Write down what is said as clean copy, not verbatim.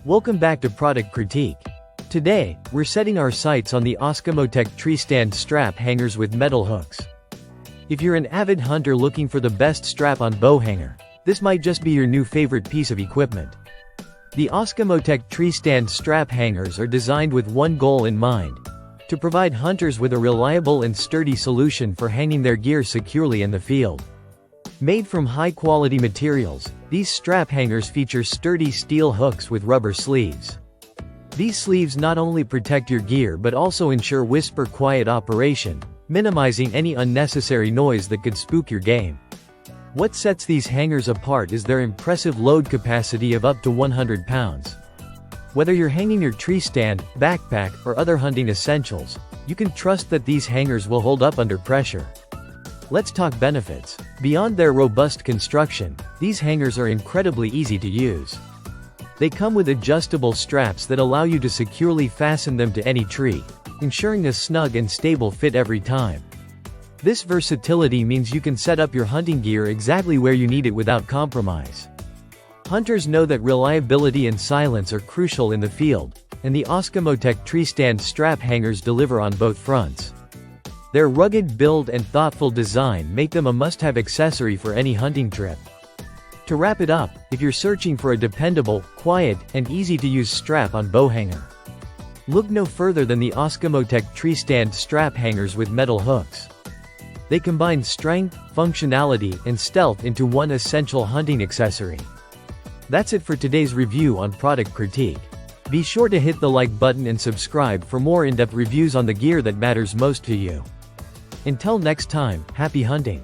Welcome back to Product Critique. Today, we're setting our sights on the Auscamotek Treestand strap hangers with metal hooks. If you're an avid hunter looking for the best strap-on bow hanger, this might just be your new favorite piece of equipment. The Auscamotek Treestand strap hangers are designed with one goal in mind: to provide hunters with a reliable and sturdy solution for hanging their gear securely in the field. Made from high-quality materials, these strap hangers feature sturdy steel hooks with rubber sleeves. These sleeves not only protect your gear but also ensure whisper-quiet operation, minimizing any unnecessary noise that could spook your game. What sets these hangers apart is their impressive load capacity of up to 100 pounds. Whether you're hanging your tree stand, backpack, or other hunting essentials, you can trust that these hangers will hold up under pressure. Let's talk benefits. Beyond their robust construction, these hangers are incredibly easy to use. They come with adjustable straps that allow you to securely fasten them to any tree, ensuring a snug and stable fit every time. This versatility means you can set up your hunting gear exactly where you need it without compromise. Hunters know that reliability and silence are crucial in the field, and the Auscamotek Treestand strap hangers deliver on both fronts. Their rugged build and thoughtful design make them a must-have accessory for any hunting trip. To wrap it up, if you're searching for a dependable, quiet, and easy-to-use strap-on bow hanger, look no further than the Auscamotek Treestand strap hangers with metal hooks. They combine strength, functionality, and stealth into one essential hunting accessory. That's it for today's review on Product Critique. Be sure to hit the like button and subscribe for more in-depth reviews on the gear that matters most to you. Until next time, happy hunting!